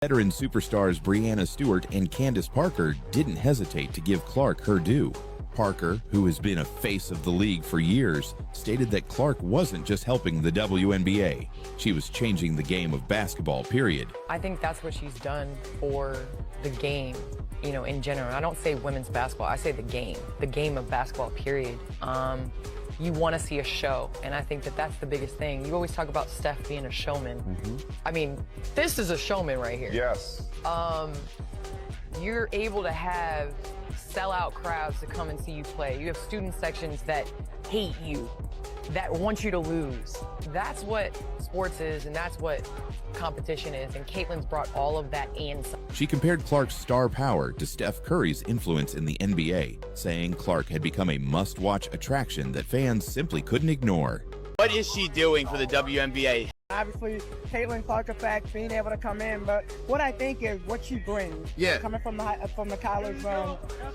Veteran superstars Breanna Stewart and Candace Parker didn't hesitate to give Clark her due. Parker, who has been a face of the league for years, stated that Clark wasn't just helping the WNBA. She was changing the game of basketball, period. I think that's what she's done for the game, you know, in general. I don't say women's basketball, I say the game of basketball, period. You want to see a show, and I think that that's the biggest thing. You always talk about Steph being a showman. I mean, this is a showman right here. Yes. You're able to have sellout crowds to come and see you play. You have student sections that hate you, that want you to lose. That's what sports is, and that's what competition is, and Caitlin's brought all of that and some. She compared Clark's star power to Steph Curry's influence in the NBA, saying Clark had become a must-watch attraction that fans simply couldn't ignore. What is she doing for the WNBA? Obviously, Caitlin Clark effect, being able to come in, but what I think is what she brings. Yeah. Coming from the college,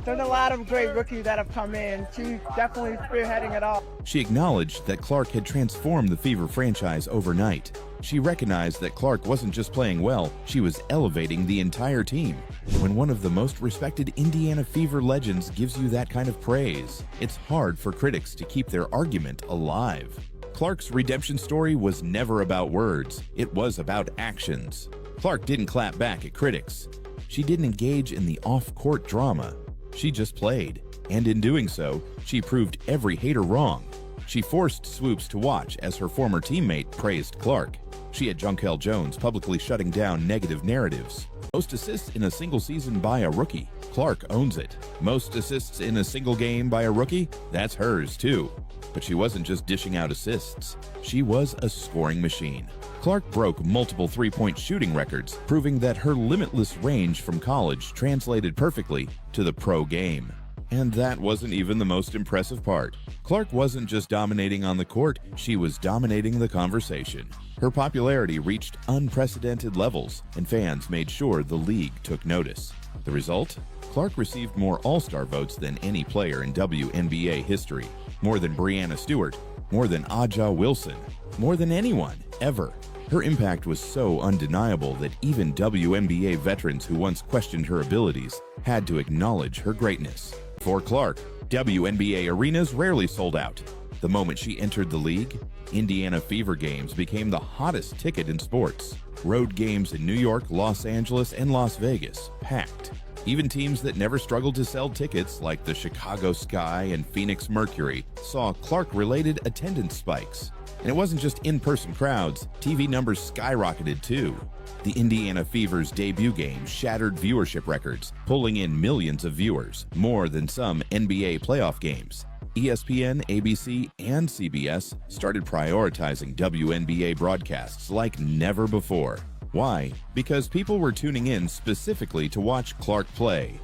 there's a lot of great rookies that have come in. She's definitely spearheading it all. She acknowledged that Clark had transformed the Fever franchise overnight. She recognized that Clark wasn't just playing well, she was elevating the entire team. When one of the most respected Indiana Fever legends gives you that kind of praise, it's hard for critics to keep their argument alive. Clark's redemption story was never about words, it was about actions. Clark didn't clap back at critics. She didn't engage in the off-court drama. She just played, and in doing so, she proved every hater wrong. She forced Swoops to watch as her former teammate praised Clark. She had Jonquel Jones publicly shutting down negative narratives. Most assists in a single season by a rookie. Clark owns it. Most assists in a single game by a rookie? That's hers too. But she wasn't just dishing out assists. She was a scoring machine. Clark broke multiple three-point shooting records, proving that her limitless range from college translated perfectly to the pro game. And that wasn't even the most impressive part. Clark wasn't just dominating on the court, she was dominating the conversation. Her popularity reached unprecedented levels, and fans made sure the league took notice. The result? Clark received more All-Star votes than any player in WNBA history. More than Breanna Stewart, more than Aja Wilson, more than anyone, ever. Her impact was so undeniable that even WNBA veterans who once questioned her abilities had to acknowledge her greatness. For Clark, WNBA arenas rarely sold out. The moment she entered the league, Indiana Fever games became the hottest ticket in sports. Road games in New York, Los Angeles, and Las Vegas packed. Even teams that never struggled to sell tickets, like the Chicago Sky and Phoenix Mercury, saw Clark-related attendance spikes. And it wasn't just in-person crowds, TV numbers skyrocketed too. The Indiana Fever's debut game shattered viewership records, pulling in millions of viewers, more than some NBA playoff games. ESPN, ABC, and CBS started prioritizing WNBA broadcasts like never before. Why? Because people were tuning in specifically to watch Clark play.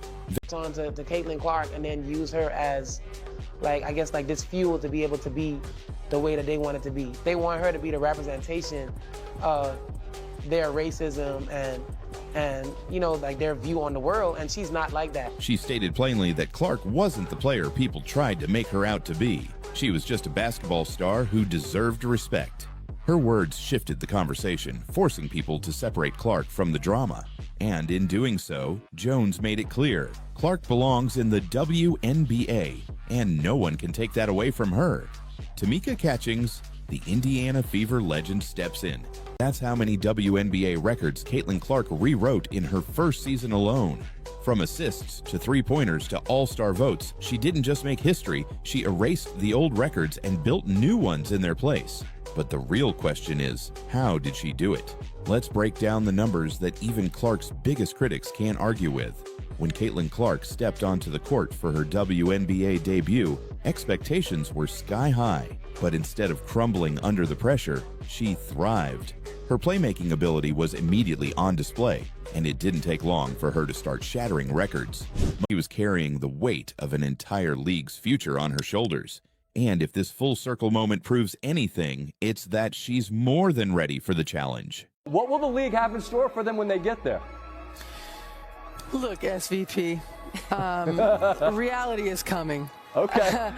On to Caitlin Clark and then use her as, like, I guess, like this fuel to be able to be the way that they want it to be. They want her to be the representation of their racism and you know, like their view on the world, and she's not like that. She stated plainly that Clark wasn't the player people tried to make her out to be. She was just a basketball star who deserved respect. Her words shifted the conversation, forcing people to separate Clark from the drama. And in doing so, Jones made it clear, Clark belongs in the WNBA, and no one can take that away from her. Tamika Catchings, the Indiana Fever legend, steps in. That's how many WNBA records Caitlin Clark rewrote in her first season alone. From assists to three-pointers to all-star votes, she didn't just make history, she erased the old records and built new ones in their place. But the real question is, how did she do it? Let's break down the numbers that even Clark's biggest critics can't argue with. When Caitlin Clark stepped onto the court for her WNBA debut, expectations were sky high. But instead of crumbling under the pressure, she thrived. Her playmaking ability was immediately on display, and it didn't take long for her to start shattering records. She was carrying the weight of an entire league's future on her shoulders. And if this full circle moment proves anything, it's that she's more than ready for the challenge. What will the league have in store for them when they get there? Look, SVP, reality is coming. Okay.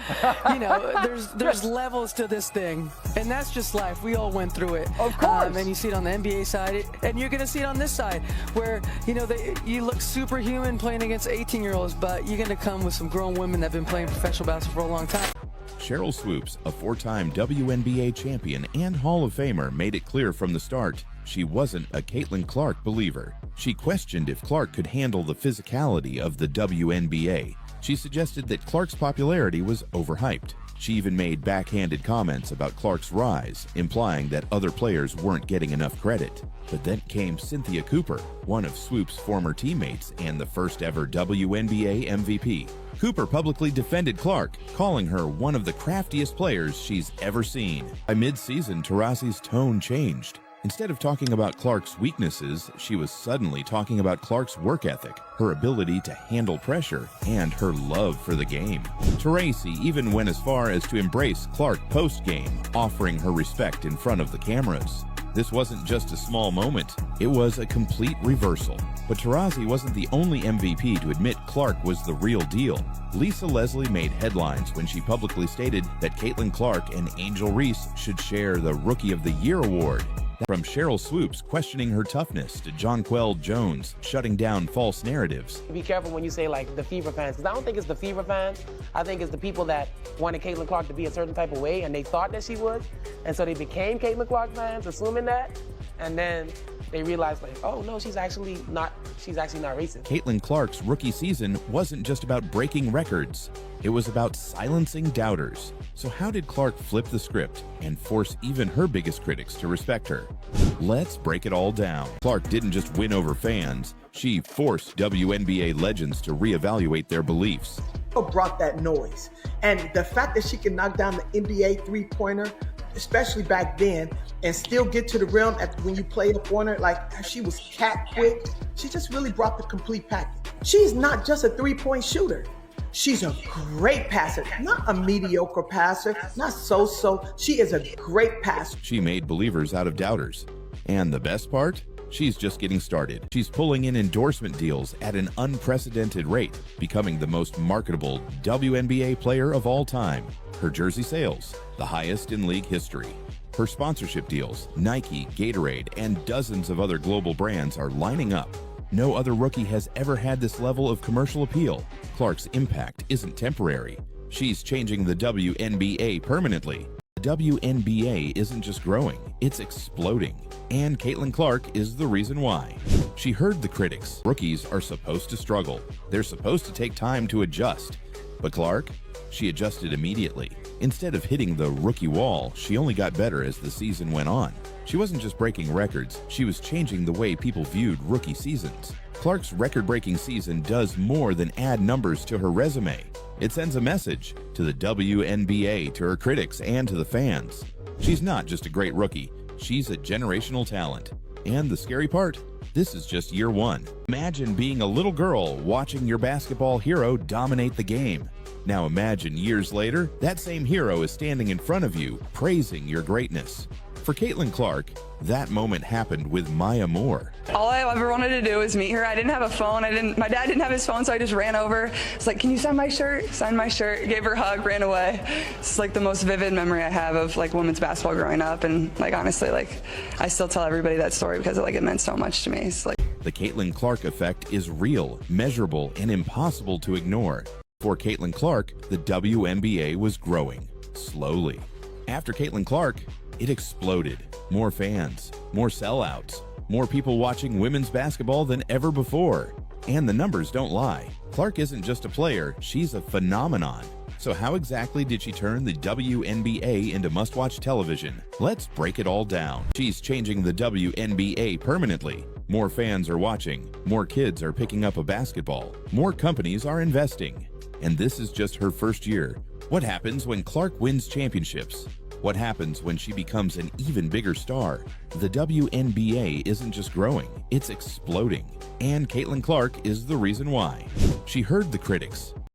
You know, there's levels to this thing, and that's just life. We all went through it. Of course. And you see it on the NBA side, and you're going to see it on this side, where, you know, you look superhuman playing against 18-year-olds, but you're going to come with some grown women that have been playing professional basketball for a long time. Cheryl Swoops, a four-time WNBA champion and Hall of Famer, made it clear from the start she wasn't a Caitlin Clark believer. She questioned if Clark could handle the physicality of the WNBA. She suggested that Clark's popularity was overhyped. She even made backhanded comments about Clark's rise, implying that other players weren't getting enough credit. But then came Cynthia Cooper, one of Swoop's former teammates and the first ever WNBA MVP. Cooper publicly defended Clark, calling her one of the craftiest players she's ever seen. By mid-season, Taurasi's tone changed. Instead of talking about Clark's weaknesses, she was suddenly talking about Clark's work ethic, her ability to handle pressure, and her love for the game. Taurasi even went as far as to embrace Clark post-game, offering her respect in front of the cameras. This wasn't just a small moment, it was a complete reversal. But Taurasi wasn't the only MVP to admit Clark was the real deal. Lisa Leslie made headlines when she publicly stated that Caitlin Clark and Angel Reese should share the Rookie of the Year award. From Cheryl Swoops questioning her toughness to Jonquel Jones shutting down false narratives. Be careful when you say like the Fever fans, because I don't think it's the Fever fans. I think it's the people that wanted Caitlin Clark to be a certain type of way and they thought that she would. And so they became Caitlin Clark fans, assuming that. And then they realized like, oh no, she's actually not racist. Caitlin Clark's rookie season wasn't just about breaking records. It was about silencing doubters. So how did Clark flip the script and force even her biggest critics to respect her? Let's break it all down. Clark didn't just win over fans, she forced WNBA legends to reevaluate their beliefs. Brought that noise. And the fact that she can knock down the NBA three-pointer, especially back then, and still get to the rim when you play up on her, like she was cat quick. She just really brought the complete package. She's not just a three-point shooter. She's a great passer, not a mediocre passer, not so-so. She is a great passer. She made believers out of doubters. And the best part? She's just getting started. She's pulling in endorsement deals at an unprecedented rate, becoming the most marketable WNBA player of all time. Her jersey sales, the highest in league history. Her sponsorship deals, Nike, Gatorade, and dozens of other global brands are lining up. No other rookie has ever had this level of commercial appeal. Clark's impact isn't temporary. She's changing the WNBA permanently. The WNBA isn't just growing, it's exploding. And Caitlin Clark is the reason why. She heard the critics. Rookies are supposed to struggle. They're supposed to take time to adjust. But Clark? She adjusted immediately. Instead of hitting the rookie wall, she only got better as the season went on. She wasn't just breaking records, she was changing the way people viewed rookie seasons. Clark's record-breaking season does more than add numbers to her resume. It sends a message to the WNBA, to her critics, and to the fans. She's not just a great rookie, she's a generational talent. And the scary part? This is just year one. Imagine being a little girl watching your basketball hero dominate the game. Now imagine years later, that same hero is standing in front of you, praising your greatness. For Caitlin Clark, that moment happened with Maya Moore. All I ever wanted to do was meet her. I didn't have a phone. My dad didn't have his phone, so I just ran over. It's like, can you sign my shirt? Signed my shirt, gave her a hug, ran away. It's like the most vivid memory I have of like women's basketball growing up. And like, honestly, like I still tell everybody that story because it meant so much to me. It's like the Caitlin Clark effect is real, measurable, and impossible to ignore. For Caitlin Clark, the WNBA was growing, slowly. After Caitlin Clark, it exploded. More fans, more sellouts, more people watching women's basketball than ever before. And the numbers don't lie. Clark isn't just a player, she's a phenomenon. So how exactly did she turn the WNBA into must-watch television? Let's break it all down. She's changing the WNBA permanently. More fans are watching, more kids are picking up a basketball, more companies are investing. And this is just her first year. What happens when Clark wins championships? What happens when she becomes an even bigger star? The WNBA isn't just growing, it's exploding. And Caitlin Clark is the reason why. She heard the critics.